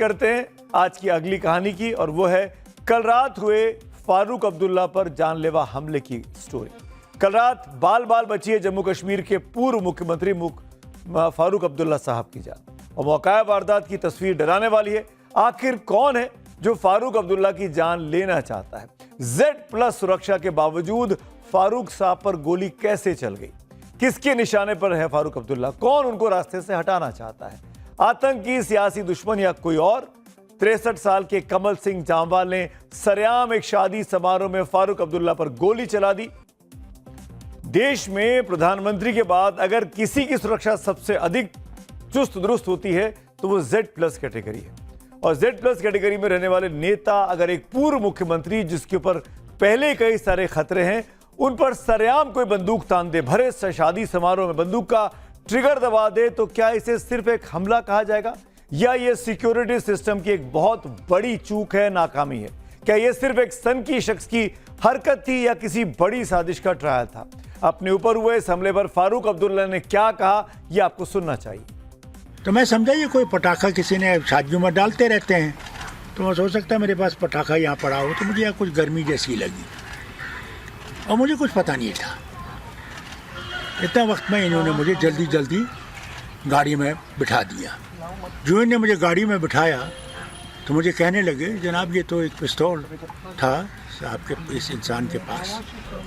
करते हैं आज की अगली कहानी की, और वो है कल रात हुए फारूक अब्दुल्ला पर जानलेवा हमले की स्टोरी। कल रात बाल बाल बची है जम्मू कश्मीर के पूर्व मुख्यमंत्री फारूक अब्दुल्ला साहब की जान, और मौका वारदात की तस्वीर डराने वाली है। आखिर कौन है जो फारूक अब्दुल्ला की जान लेना चाहता है? Z+ सुरक्षा के बावजूद फारूक साहब पर गोली कैसे चल गई? किसके निशाने पर है फारूक अब्दुल्ला? कौन उनको रास्ते से हटाना चाहता है? आतंकी, सियासी दुश्मन या कोई और? 63 साल के कमल सिंह जामवाल ने सरेआम एक शादी समारोह में फारूक अब्दुल्ला पर गोली चला दी। देश में प्रधानमंत्री के बाद अगर किसी की सुरक्षा सबसे अधिक चुस्त दुरुस्त होती है तो वो Z+ कैटेगरी है, और Z+ कैटेगरी में रहने वाले नेता अगर एक पूर्व मुख्यमंत्री जिसके ऊपर पहले कई सारे खतरे हैं, उन पर सरेआम कोई बंदूक तान दे, भरे शादी समारोह में बंदूक का ट्रिगर दबा दे, तो क्या इसे सिर्फ एक हमला कहा जाएगा, या ये सिक्योरिटी सिस्टम की एक बहुत बड़ी चूक है, नाकामी है? क्या ये सिर्फ एक सनकी शख्स की हरकत थी या किसी बड़ी साजिश का ट्रायल था? अपने ऊपर हुए इस हमले पर फारूक अब्दुल्ला ने क्या कहा, यह आपको सुनना चाहिए। तो मैं समझा ये कोई पटाखा किसी ने शादियों में डालते रहते हैं, तो मैं सोच सकता है मेरे पास पटाखा यहाँ पड़ा हो, तो मुझे यहाँ कुछ गर्मी जैसी लगी और मुझे कुछ पता नहीं था। इतना वक्त में इन्होंने मुझे जल्दी जल्दी गाड़ी में बिठा दिया। जो इन्होंने मुझे गाड़ी में बिठाया तो मुझे कहने लगे, जनाब ये तो एक पिस्तौल था आपके इस इंसान के पास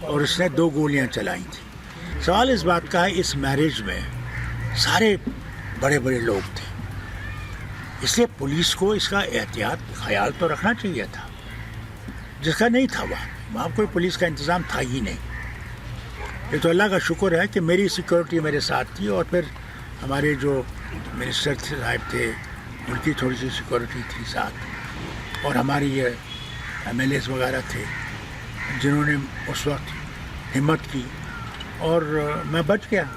और उसने 2 गोलियां चलाई थी। सवाल इस बात का है, इस मैरिज में सारे बड़े बड़े लोग थे, इसलिए पुलिस को इसका एहतियात ख्याल तो रखना चाहिए था, जिसका नहीं था। वहाँ कोई पुलिस का इंतज़ाम था ही नहीं। ये तो अल्लाह का शुक्र है कि मेरी सिक्योरिटी मेरे साथ थी, और फिर हमारे जो मिनिस्टर साहब थे उनकी थोड़ी सी सिक्योरिटी थी साथ, और हमारी ये MLAs वगैरह थे जिन्होंने उस वक्त हिम्मत की, और मैं बच गया।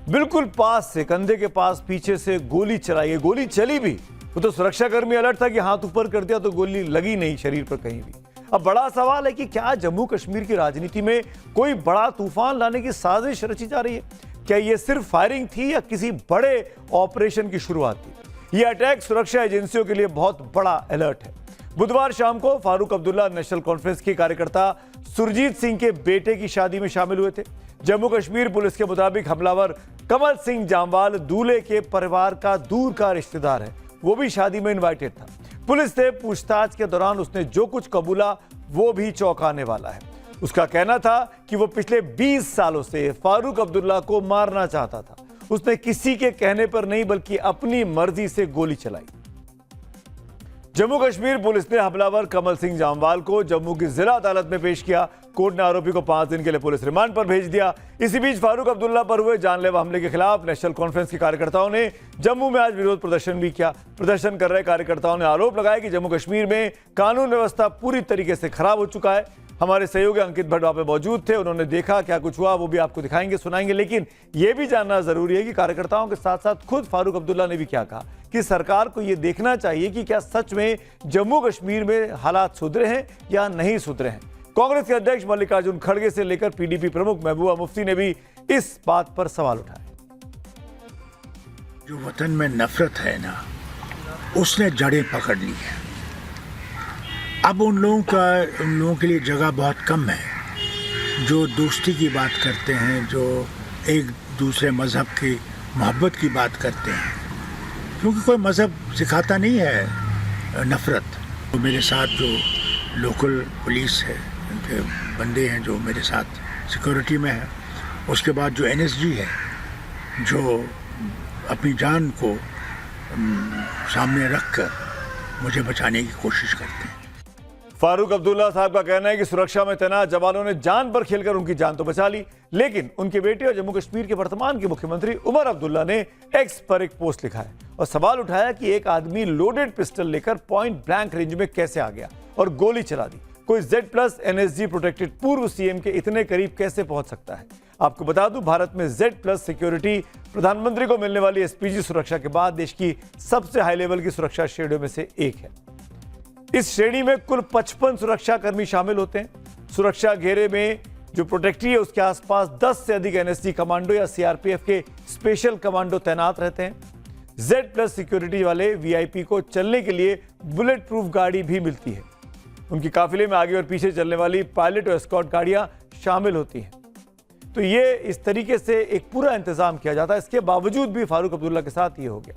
बिल्कुल पास से, कंधे के पास पीछे से गोली चलाई, गोली चली भी, वो तो सुरक्षाकर्मी अलर्ट था कि हाथ ऊपर कर दिया तो गोली लगी नहीं शरीर पर कहीं भी। अब बड़ा सवाल है कि क्या जम्मू कश्मीर की राजनीति में कोई बड़ा तूफान लाने की साजिश रची जा रही है? क्या ये सिर्फ फायरिंग थी या किसी बड़े ऑपरेशन की शुरुआत थी? यह अटैक सुरक्षा एजेंसियों के लिए बहुत बड़ा अलर्ट है। बुधवार शाम को फारूक अब्दुल्ला नेशनल कॉन्फ्रेंस के कार्यकर्ता सुरजीत सिंह के बेटे की शादी में शामिल हुए थे। जम्मू कश्मीर पुलिस के मुताबिक हमलावर कमल सिंह जामवाल दूल्हे के परिवार का दूर का रिश्तेदार है, वो भी शादी में इनवाइटेड था। पुलिस से पूछताछ के दौरान उसने जो कुछ कबूला वो भी चौंकाने वाला है। उसका कहना था कि वो पिछले 20 सालों से फारूक अब्दुल्ला को मारना चाहता था। उसने किसी के कहने पर नहीं बल्कि अपनी मर्जी से गोली चलाई। जम्मू कश्मीर पुलिस ने हमलावर कमल सिंह जामवाल को जम्मू की जिला अदालत में पेश किया। कोर्ट ने आरोपी को 5 दिन के लिए पुलिस रिमांड पर भेज दिया। इसी बीच फारूक अब्दुल्ला पर हुए जानलेवा हमले के खिलाफ नेशनल कॉन्फ्रेंस के कार्यकर्ताओं ने जम्मू में आज विरोध प्रदर्शन भी किया। प्रदर्शन कर रहे कार्यकर्ताओं ने आरोप लगाया कि जम्मू कश्मीर में कानून व्यवस्था पूरी तरीके से खराब हो चुका है। हमारे सहयोगी अंकित भट्ट वहां पे मौजूद थे, उन्होंने देखा क्या कुछ हुआ, वो भी आपको दिखाएंगे, सुनाएंगे। लेकिन यह भी जानना जरूरी है कि कार्यकर्ताओं के साथ साथ खुद फारूक अब्दुल्ला ने भी क्या कहा कि सरकार को यह देखना चाहिए कि क्या सच में जम्मू कश्मीर में हालात सुधरे हैं या नहीं सुधरे हैं। कांग्रेस के अध्यक्ष मल्लिकार्जुन खड़गे से लेकर PDP प्रमुख महबूबा मुफ्ती ने भी इस बात पर सवाल उठाए। जो वतन में नफरत है ना, उसने जड़ें पकड़ ली है। अब उन लोगों के लिए जगह बहुत कम है जो दोस्ती की बात करते हैं, जो एक दूसरे मज़हब की मोहब्बत की बात करते हैं, क्योंकि कोई मज़हब सिखाता नहीं है नफ़रत। तो मेरे साथ जो लोकल पुलिस है, उनके बंदे हैं जो मेरे साथ सिक्योरिटी में है, उसके बाद जो NSG है जो अपनी जान को सामने रखकर मुझे बचाने की कोशिश करते हैं। फारूक अब्दुल्ला साहब का कहना है कि सुरक्षा में तैनात जवानों ने जान पर खेलकर उनकी जान तो बचा ली, लेकिन उनके बेटे और जम्मू कश्मीर के वर्तमान के मुख्यमंत्री उमर अब्दुल्ला ने X पर एक पोस्ट लिखा है और सवाल उठाया कि एक आदमी लोडेड पिस्टल लेकर पॉइंट ब्लैंक रेंज में कैसे आ गया और गोली चला दी। कोई Z+ NSG प्रोटेक्टेड पूर्व CM के इतने करीब कैसे पहुंच सकता है? आपको बता दूं, भारत में Z+ सिक्योरिटी प्रधानमंत्री को मिलने वाली SPG सुरक्षा के बाद देश की सबसे हाई लेवल की सुरक्षा श्रेणियों में से एक है। इस श्रेणी में कुल 55 सुरक्षा कर्मी शामिल होते हैं। सुरक्षा घेरे में जो प्रोटेक्टरी है उसके आसपास 10 से अधिक NSG कमांडो या CRPF के स्पेशल कमांडो तैनात रहते हैं। Z+ सिक्योरिटी वाले VIP को चलने के लिए बुलेट प्रूफ गाड़ी भी मिलती है। उनकी काफिले में आगे और पीछे चलने वाली पायलट और एस्कॉर्ट गाड़ियां शामिल होती हैं। तो ये इस तरीके से एक पूरा इंतजाम किया जाता है। इसके बावजूद भी फारूक अब्दुल्ला के साथ ये हो गया।